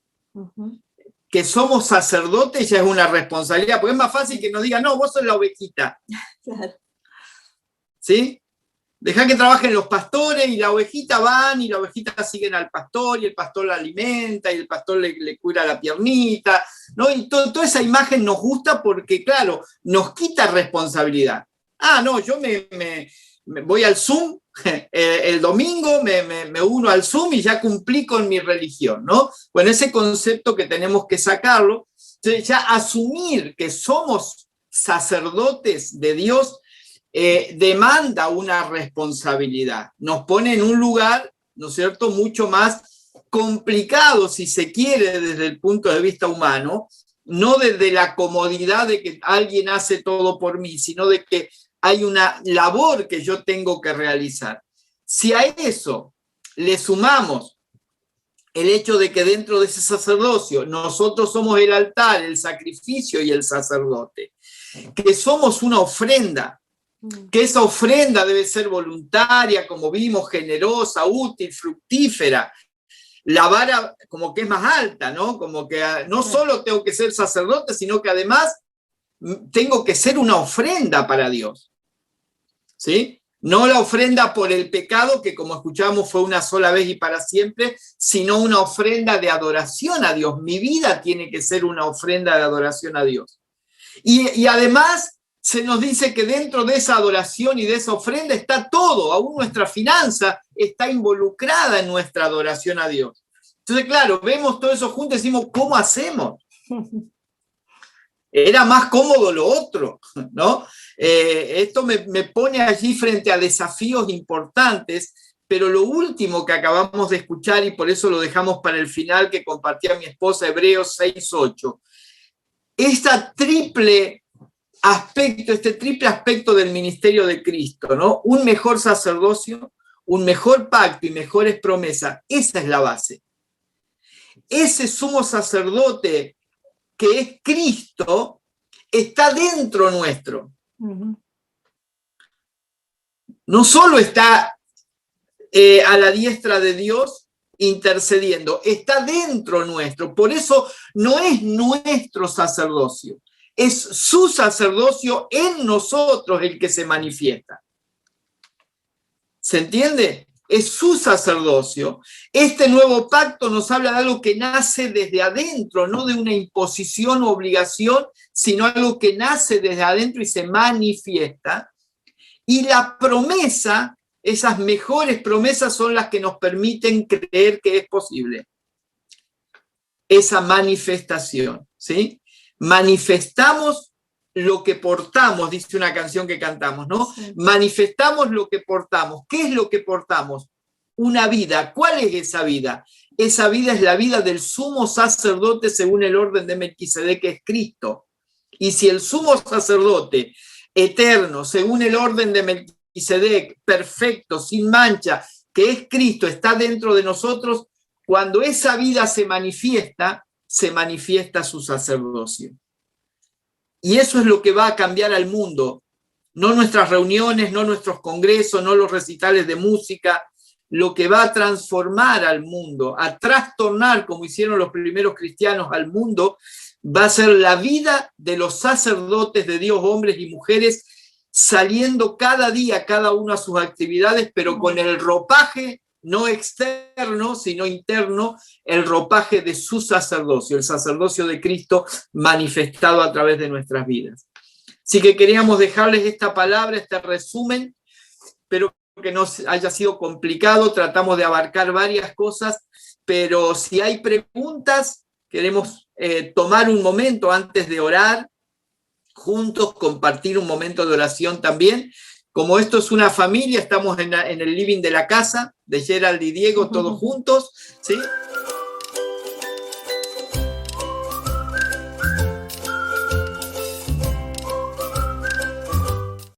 que somos sacerdotes ya es una responsabilidad, porque es más fácil que nos digan, no, vos sos la ovejita. Claro. ¿Sí? Dejá que trabajen los pastores y la ovejita van y la ovejita siguen al pastor y el pastor la alimenta y el pastor le cura la piernita, ¿no? Y toda esa imagen nos gusta porque, claro, nos quita responsabilidad. Ah, no, yo me voy al Zoom el domingo, me uno al Zoom y ya cumplí con mi religión, ¿no? Bueno, ese concepto que tenemos que sacarlo, entonces ya asumir que somos sacerdotes de Dios demanda una responsabilidad, nos pone en un lugar, ¿no es cierto?, mucho más complicado, si se quiere, desde el punto de vista humano, no desde la comodidad de que alguien hace todo por mí, sino de que hay una labor que yo tengo que realizar. Si a eso le sumamos el hecho de que dentro de ese sacerdocio nosotros somos el altar, el sacrificio y el sacerdote, que somos una ofrenda, que esa ofrenda debe ser voluntaria, como vimos, generosa, útil, fructífera. La vara como que es más alta, ¿no? Como que no solo tengo que ser sacerdote, sino que además tengo que ser una ofrenda para Dios. ¿Sí? No la ofrenda por el pecado, que como escuchamos fue una sola vez y para siempre, sino una ofrenda de adoración a Dios. Mi vida tiene que ser una ofrenda de adoración a Dios. Y además se nos dice que dentro de esa adoración y de esa ofrenda está todo, aún nuestra finanza está involucrada en nuestra adoración a Dios. Entonces, claro, vemos todo eso juntos y decimos, ¿cómo hacemos? Era más cómodo lo otro, ¿no? Esto me pone allí frente a desafíos importantes, pero lo último que acabamos de escuchar, y por eso lo dejamos para el final, que compartía mi esposa, Hebreos 6:8, esta triple aspecto, este triple aspecto del ministerio de Cristo, ¿no? Un mejor sacerdocio, un mejor pacto y mejores promesas. Esa es la base. Ese sumo sacerdote que es Cristo está dentro nuestro. No solo está a la diestra de Dios intercediendo, está dentro nuestro. Por eso no es nuestro sacerdocio, es su sacerdocio en nosotros el que se manifiesta. ¿Se entiende? Es su sacerdocio. Este nuevo pacto nos habla de algo que nace desde adentro, no de una imposición o obligación, sino algo que nace desde adentro y se manifiesta. Y la promesa, esas mejores promesas son las que nos permiten creer que es posible. Esa manifestación, ¿sí? Manifestamos lo que portamos, dice una canción que cantamos, ¿no? Sí. Manifestamos lo que portamos. ¿Qué es lo que portamos? Una vida. ¿Cuál es esa vida? Esa vida es la vida del sumo sacerdote según el orden de Melquisedec, que es Cristo. Y si el sumo sacerdote eterno, según el orden de Melquisedec, perfecto, sin mancha, que es Cristo, está dentro de nosotros, cuando esa vida se manifiesta su sacerdocio. Y eso es lo que va a cambiar al mundo. No nuestras reuniones, no nuestros congresos, no los recitales de música. Lo que va a transformar al mundo, a trastornar, como hicieron los primeros cristianos al mundo, va a ser la vida de los sacerdotes de Dios, hombres y mujeres, saliendo cada día, cada uno a sus actividades, pero con el ropaje no externo, sino interno, el ropaje de su sacerdocio, el sacerdocio de Cristo manifestado a través de nuestras vidas. Así que queríamos dejarles esta palabra, este resumen, pero que no haya sido complicado, tratamos de abarcar varias cosas, pero si hay preguntas, queremos tomar un momento antes de orar, juntos compartir un momento de oración también. Como esto es una familia, estamos en el living de la casa de Gerald y Diego, todos juntos, ¿sí?